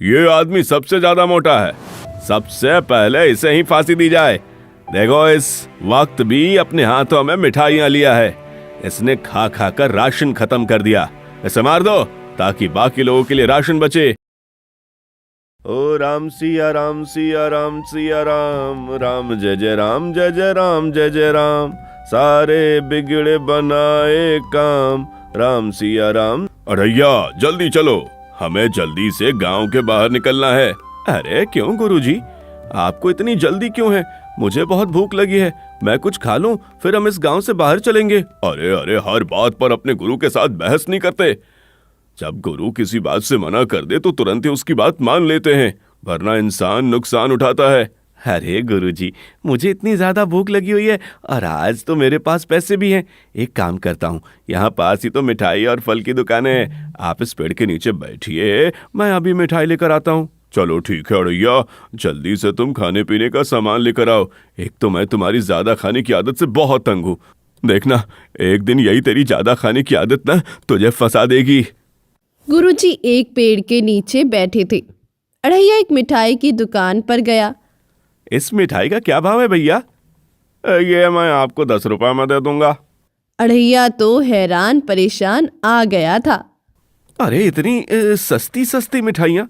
ये आदमी सबसे ज्यादा मोटा है, सबसे पहले इसे ही फांसी दी जाए। देखो, इस वक्त भी अपने हाथों में मिठाइयां लिया है, इसने खा खा कर राशन खत्म कर दिया। इसे मार दो ताकि बाकी लोगों के लिए राशन बचे। ओ राम सिया राम सिया राम सिया राम, राम जय जय राम जय जय राम जय जय राम, सारे बिगड़े बनाए काम, राम सिया राम। अरैया जल्दी चलो, हमें जल्दी से गांव के बाहर निकलना है। अरे क्यों गुरुजी, आपको इतनी जल्दी क्यों है? मुझे बहुत भूख लगी है, मैं कुछ खा लूं, फिर हम इस गांव से बाहर चलेंगे। अरे अरे, हर बात पर अपने गुरु के साथ बहस नहीं करते। जब गुरु किसी बात से मना कर दे तो तुरंत ही उसकी बात मान लेते हैं, वरना इंसान नुकसान उठाता है। अरे गुरुजी, मुझे इतनी ज्यादा भूख लगी हुई है और आज तो मेरे पास पैसे भी हैं। एक काम करता हूँ, यहाँ पास ही तो मिठाई और फल की दुकानें हैं, आप इस पेड़ के नीचे बैठिए, मैं अभी मिठाई लेकर आता हूँ। चलो ठीक है अड़ैया, जल्दी से तुम खाने पीने का सामान लेकर आओ। एक तो मैं तुम्हारी ज्यादा खाने की आदत से बहुत तंग हूँ, देखना एक दिन यही तेरी ज्यादा खाने की आदत ना तुझे फंसा देगी। गुरुजी एक पेड़ के नीचे बैठे थे। अड़ैया एक मिठाई की दुकान पर गया। इस मिठाई का क्या भाव है भैया? ये मैं आपको 10 रुपए में दे दूंगा। अड़ैया तो हैरान परेशान आ गया था। अरे इतनी सस्ती सस्ती मिठाइयाँ?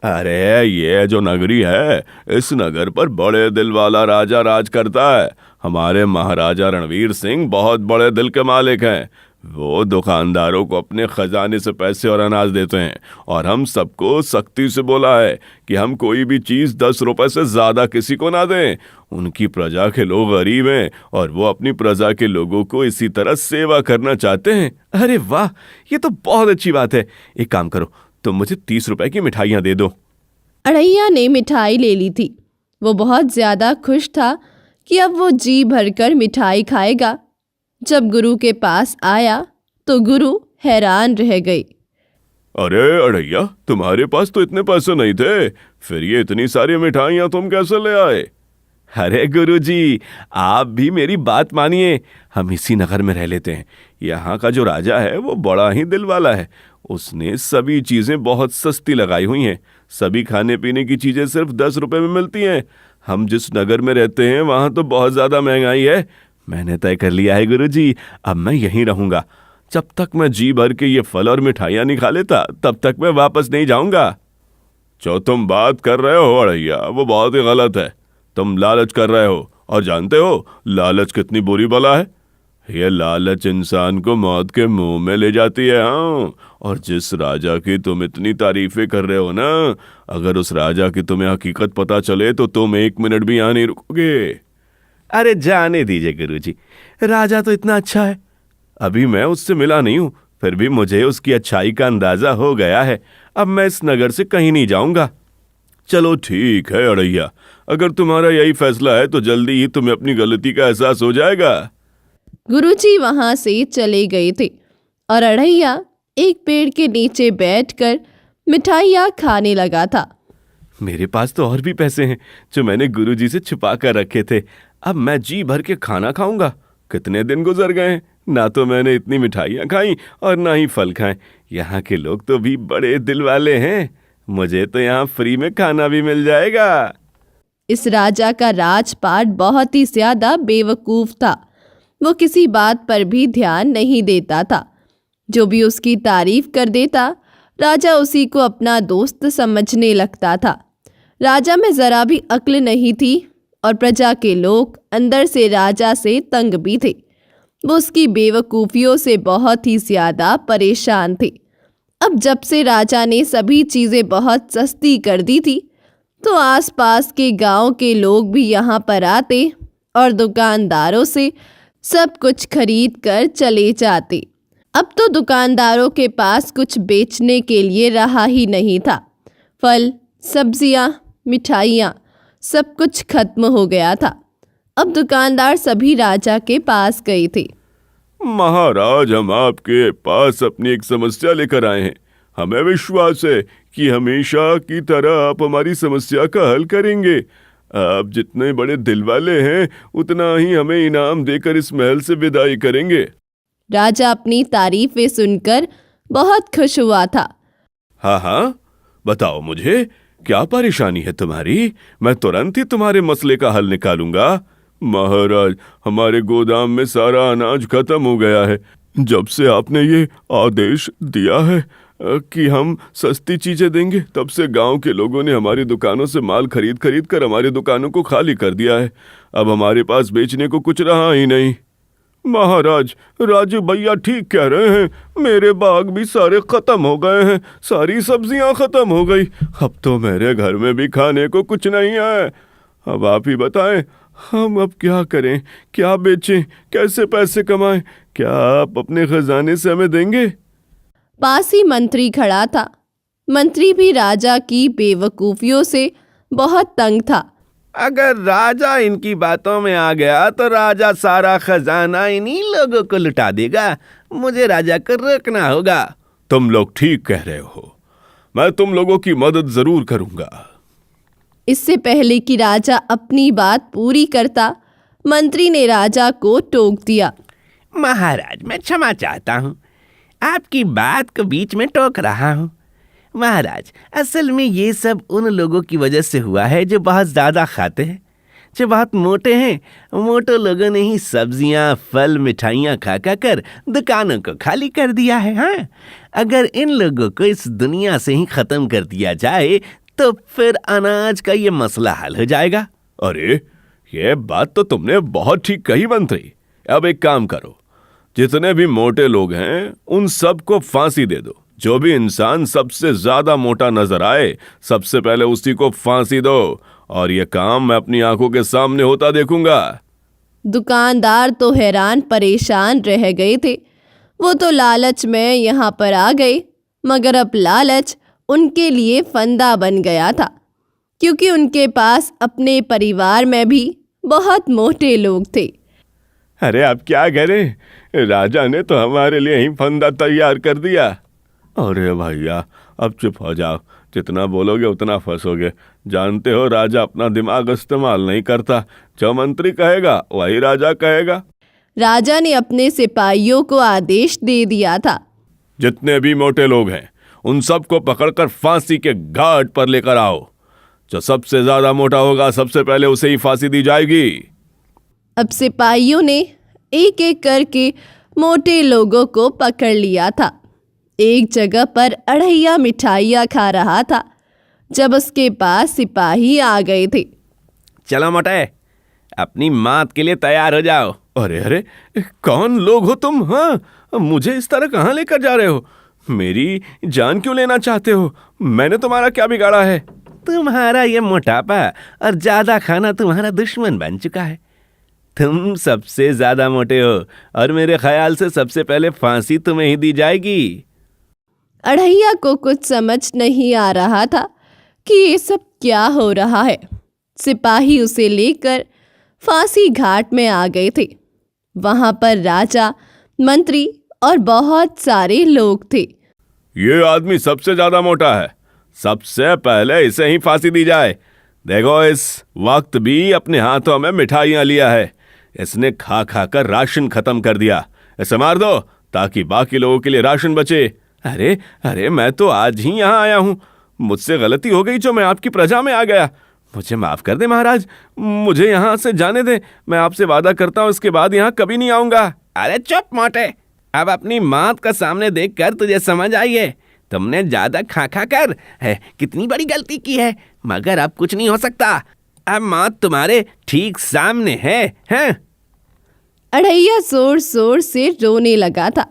अरे ये जो नगरी है, इस नगर पर बड़े दिल वाला राजा राज करता है। हमारे महाराजा रणवीर सिंह बहुत बड़े दिल के मालिक हैं। वो दुकानदारों को अपने खजाने से पैसे और अनाज देते हैं, और हम सबको सख्ती से बोला है कि हम कोई भी चीज़ 10 रुपए से ज़्यादा किसी को ना दें। उनकी प्रजा के लोग गरीब हैं और वो अपनी प्रजा के लोगों को इसी तरह सेवा करना चाहते हैं। अरे वाह, ये तो बहुत अच्छी बात है। एक काम करो, तुम मुझे 30 रुपए की मिठाइयाँ दे दो। अड़ैया ने मिठाई ले ली थी। वो बहुत ज्यादा खुश था कि अब वो जी भरकर मिठाई खाएगा। जब गुरु के पास आया तो गुरु हैरान रह गए। अरे अड़ैया, तुम्हारे पास तो इतने पैसे नहीं थे, फिर ये इतनी सारी मिठाइयाँ तुम कैसे ले आए? अरे गुरुजी, आप भी मेरी बात मानिए, हम इसी नगर में रह लेते हैं। यहाँ का जो राजा है वो बड़ा ही दिल वाला है। उसने सभी चीज़ें बहुत सस्ती लगाई हुई हैं। सभी खाने पीने की चीज़ें सिर्फ 10 रुपए में मिलती हैं। हम जिस नगर में रहते हैं वहाँ तो बहुत ज़्यादा महंगाई है। मैंने तय कर लिया है गुरुजी, अब मैं यहीं रहूँगा। जब तक मैं जी भर के ये फल और मिठाइयाँ नहीं खा लेता, तब तक मैं वापस नहीं जाऊँगा। जो तुम बात कर रहे हो अड़ैया, वो बहुत ही गलत है। तुम लालच कर रहे हो, और जानते हो लालच कितनी बुरी बला है। ये लालच इंसान को मौत के मुंह में ले जाती है। हाँ, और जिस राजा की तुम इतनी तारीफें कर रहे हो ना, अगर उस राजा की तुम्हें हकीकत पता चले तो तुम 1 मिनट भी यहाँ नहीं रुकोगे। अरे जाने दीजिए गुरुजी, राजा तो इतना अच्छा है। अभी मैं उससे मिला नहीं हूँ, फिर भी मुझे उसकी अच्छाई का अंदाजा हो गया है। अब मैं इस नगर से कहीं नहीं जाऊंगा। चलो ठीक है अड़ैया, अगर तुम्हारा यही फैसला है तो जल्दी ही तुम्हें अपनी गलती का एहसास हो जाएगा। गुरुजी वहां से चले गए थे और अड़ैया एक पेड़ के नीचे बैठकर मिठाइयाँ खाने लगा था। मेरे पास तो और भी पैसे हैं जो मैंने गुरुजी से छुपा कर रखे थे। अब मैं जी भर के खाना खाऊंगा। कितने दिन गुजर गए हैं, ना तो मैंने इतनी मिठाइयाँ खाई और ना ही फल खाए। यहाँ के लोग तो भी बड़े दिल वाले हैं, मुझे तो यहाँ फ्री में खाना भी मिल जाएगा। इस राजा का राजपाट बहुत ही ज्यादा बेवकूफ था। वो किसी बात पर भी ध्यान नहीं देता था। जो भी उसकी तारीफ कर देता, राजा उसी को अपना दोस्त समझने लगता था। राजा में जरा भी अक्ल नहीं थी और प्रजा के लोग अंदर से राजा से तंग भी थे। वो उसकी बेवकूफ़ियों से बहुत ही ज़्यादा परेशान थे। अब जब से राजा ने सभी चीज़ें बहुत सस्ती कर दी थी, तो आसपास के गांव के लोग भी यहाँ पर आते और दुकानदारों से सब कुछ खरीद कर चले जाते। अब तो दुकानदारों के पास कुछ बेचने के लिए रहा ही नहीं था। फल, सब्जियाँ, मिठाइयाँ, सब कुछ खत्म हो गया था। अब दुकानदार सभी राजा के पास गए थे। महाराज, हम आपके पास अपनी एक समस्या लेकर आए हैं। हमें विश्वास है कि हमेशा की तरह आप हमारी समस्या का हल करेंगे। आप जितने बड़े दिल वाले हैं, उतना ही हमें इनाम देकर इस महल से विदाई करेंगे। राजा अपनी तारीफें सुनकर बहुत खुश हुआ था। हाँ हाँ, बताओ मुझे, क्या परेशानी है तुम्हारी? मैं तुरंत ही तुम्हारे मसले का हल निकालूंगा। महाराज, हमारे गोदाम में सारा अनाज खत्म हो गया है। जब से आपने ये आदेश दिया है कि हम सस्ती चीजें देंगे, तब से गांव के लोगों ने हमारी दुकानों से माल खरीद खरीद कर हमारी दुकानों को खाली कर दिया है। अब हमारे पास बेचने को कुछ रहा ही नहीं। महाराज, राजू भैया ठीक कह रहे हैं, मेरे बाग भी सारे खत्म हो गए हैं, सारी सब्जियां खत्म हो गई। अब तो मेरे घर में भी खाने को कुछ नहीं है। अब आप ही बताएं, हम अब क्या करें, क्या बेचें, कैसे पैसे कमाएं? क्या आप अपने खजाने से हमें देंगे? पास ही मंत्री खड़ा था। मंत्री भी राजा की बेवकूफियों से बहुत तंग था। अगर राजा इनकी बातों में आ गया तो राजा सारा खजाना इन्हीं लोगों को लुटा देगा। मुझे राजा को रोकना होगा। तुम लोग ठीक कह रहे हो, मैं तुम लोगों की मदद जरूर करूंगा। इससे पहले कि राजा अपनी बात पूरी करता, मंत्री ने राजा को टोक दिया। महाराज, मैं क्षमा चाहता हूँ, आपकी बात को बीच में टोक रहा हूँ। महाराज, असल में ये सब उन लोगों की वजह से हुआ है जो बहुत ज़्यादा खाते हैं, जो बहुत मोटे हैं। मोटे लोगों ने ही सब्जियां, फल, मिठाइयाँ खा खा कर दुकानों को खाली कर दिया है। हाँ, अगर इन लोगों को इस दुनिया से ही ख़त्म कर दिया जाए तो फिर अनाज का ये मसला हल हो जाएगा। अरे, ये बात तो तुमने बहुत ठीक कही मंत्री। अब एक काम करो, जितने भी मोटे लोग हैं उन सबको फांसी दे दो। जो भी इंसान सबसे ज्यादा मोटा नजर आए, सबसे पहले उसी को फांसी दो, और यह काम मैं अपनी आंखों के सामने होता देखूंगा। दुकानदार तो हैरान परेशान रह गए थे। वो तो लालच में यहाँ पर आ गए, मगर अब लालच उनके लिए फंदा बन गया था, क्योंकि उनके पास अपने परिवार में भी बहुत मोटे लोग थे। अरे अब क्या करें, राजा ने तो हमारे लिए ही फंदा तैयार कर दिया। अरे भैया, अब चुप हो जाओ, जितना बोलोगे उतना फंसोगे। जानते हो, राजा अपना दिमाग इस्तेमाल नहीं करता, जो मंत्री कहेगा वही राजा कहेगा। राजा ने अपने सिपाहियों को आदेश दे दिया था, जितने भी मोटे लोग हैं उन सबको पकड़कर फांसी के घाट पर लेकर आओ। जो सबसे ज्यादा मोटा होगा सबसे पहले उसे ही फांसी दी जाएगी। अब सिपाहियों ने एक एक करके मोटे लोगों को पकड़ लिया था। एक जगह पर अढ़ैया मिठाइयाँ खा रहा था जब उसके पास सिपाही आ गए थे। चलो मोटे, अपनी मौत के लिए तैयार हो जाओ। अरे अरे, कौन लोग हो तुम? हाँ, मुझे इस तरह कहाँ लेकर जा रहे हो? मेरी जान क्यों लेना चाहते हो? मैंने तुम्हारा क्या बिगाड़ा है? तुम्हारा ये मोटापा और ज्यादा खाना तुम्हारा दुश्मन बन चुका है। तुम सबसे ज्यादा मोटे हो और मेरे ख्याल से सबसे पहले फांसी तुम्हें ही दी जाएगी। अढ़ैया को कुछ समझ नहीं आ रहा था कि ये सब क्या हो रहा है। सिपाही उसे लेकर फांसी घाट में आ गए थे। वहां पर राजा, मंत्री और बहुत सारे लोग थे। ये आदमी सबसे ज्यादा मोटा है, सबसे पहले इसे ही फांसी दी जाए। देखो, इस वक्त भी अपने हाथों में मिठाइयाँ लिया है। इसने खा खा कर राशन खत्म कर दिया। इसे मार दो ताकि बाकी लोगों के लिए राशन बचे। अरे अरे, मैं तो आज ही यहाँ आया हूँ, मुझसे गलती हो गई जो मैं आपकी प्रजा में आ गया। मुझे माफ कर दे महाराज, मुझे यहाँ से जाने दे। मैं आपसे वादा करता हूँ इसके बाद यहाँ कभी नहीं आऊँगा। अरे चुप मोटे, अब अपनी मौत का सामने देखकर तुझे समझ आई है तुमने ज्यादा खा खा कर कितनी बड़ी गलती की है, मगर अब कुछ नहीं हो सकता। अब मौत तुम्हारे ठीक सामने है, हैं? अढ़ैया जोर जोर से रोने लगा था।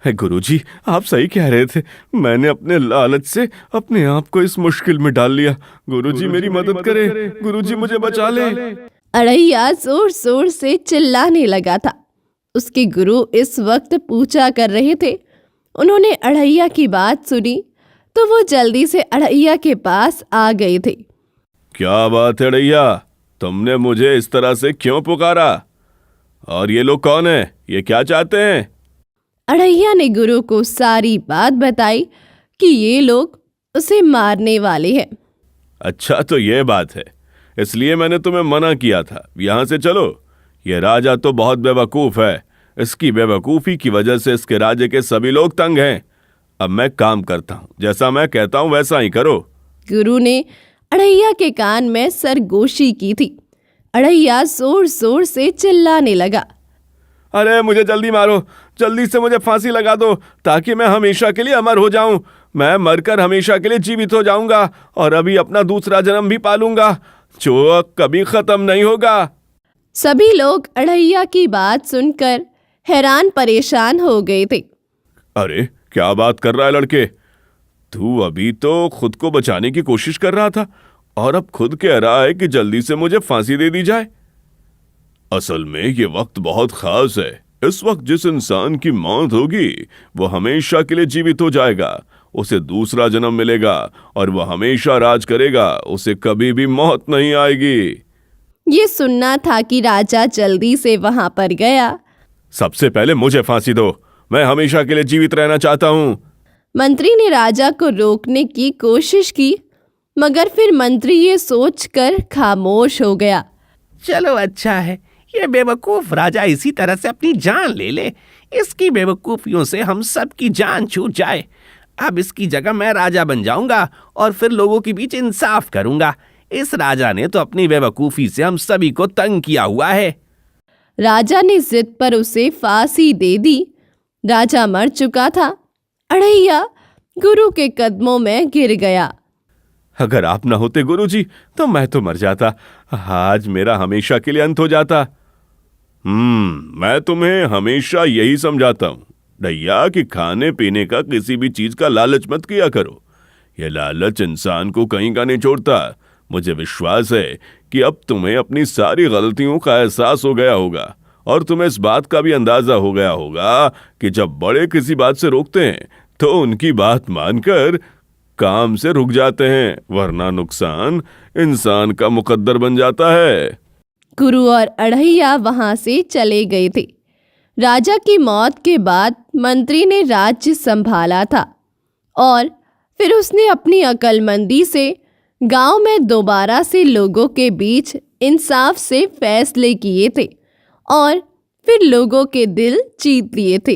गुरुजी, आप सही कह रहे थे। मैंने अपने लालच से अपने आप को इस मुश्किल में डाल लिया। गुरुजी मेरी मदद करें, गुरुजी मुझे बचा ले। अढ़ैया जोर जोर से चिल्लाने लगा था। उसके गुरु इस वक्त पूजा कर रहे थे। उन्होंने अढ़ैया की बात सुनी तो वो जल्दी से अढ़ैया के पास आ गए थे। क्या बात है अढ़ैया, तुमने मुझे इस तरह से क्यों पुकारा? और ये लोग कौन है? ये क्या चाहते हैं? अढ़ैया ने गुरु को सारी बात बताई कि ये लोग उसे मारने वाले हैं। अच्छा, तो ये बात है, इसलिए मैंने तुम्हें मना किया था। यहाँ से चलो। ये राजा तो बहुत बेवकूफ है। इसकी बेवकूफी की वजह से इसके राज्य के सभी लोग तंग हैं। अब मैं काम करता हूँ, जैसा मैं कहता हूँ वैसा ही करो। गुरु ने अड़ैया के कान में सरगोशी की थी। अड़ैया जोर जोर से चिल्लाने लगा। अरे मुझे जल्दी मारो, जल्दी से मुझे फांसी लगा दो ताकि मैं हमेशा के लिए अमर हो जाऊं। मैं मरकर हमेशा के लिए जीवित हो जाऊंगा और अभी अपना दूसरा जन्म भी पालूंगा जो कभी खत्म नहीं होगा। सभी लोग अड़ैया की बात सुनकर हैरान परेशान हो गए थे। अरे क्या बात कर रहा है लड़के, तू अभी तो खुद को बचाने की कोशिश कर रहा था और अब खुद कह रहा है कि जल्दी से मुझे फांसी दे दी जाए। असल में ये वक्त बहुत खास है। इस वक्त जिस इंसान की मौत होगी वो हमेशा के लिए जीवित हो जाएगा, उसे दूसरा जन्म मिलेगा और वह हमेशा राज करेगा, उसे कभी भी मौत नहीं आएगी। ये सुनना था कि राजा जल्दी से वहां पर गया। सबसे पहले मुझे फांसी दो, मैं हमेशा के लिए जीवित रहना चाहता हूँ। मंत्री ने राजा को रोकने की कोशिश की, मगर फिर मंत्री ये सोचकर खामोश हो गया। चलो अच्छा है, ये बेवकूफ राजा इसी तरह से अपनी जान ले ले। इसकी बेवकूफियों से हम सब की जान छूट जाए। अब इसकी जगह मैं राजा बन जाऊंगा और फिर लोगों के बीच इंसाफ करूंगा। इस राजा ने तो अपनी बेवकूफी से हम सभी को तंग किया हुआ है। राजा ने जिद पर उसे फांसी दे दी। राजा मर चुका था। अड़ैया गुरु के कदमों में गिर गया। अगर आप ना होते गुरुजी तो मैं तो मर जाता, आज मेरा हमेशा के लिए अंत हो जाता। मैं तुम्हें हमेशा यही समझाता हूं ढैया कि खाने पीने का किसी भी चीज का लालच मत किया करो। यह लालच इंसान को कहीं का नहीं छोड़ता। मुझे विश्वास है कि अब तुम्हें अपनी सारी गलतियों का एहसास हो गया होगा और तुम्हें इस बात का भी अंदाजा हो गया होगा कि जब बड़े किसी बात से रोकते हैं तो उनकी बात मानकर काम से रुक जाते हैं, वरना नुकसान इंसान का मुकद्दर बन जाता है। गुरु और अड़ैया वहां से चले गए थे। राजा की मौत के बाद मंत्री ने राज्य संभाला था और फिर उसने अपनी अक्लमंदी से गांव में दोबारा से लोगों के बीच इंसाफ से फैसले किए थे और फिर लोगों के दिल जीत लिए थे।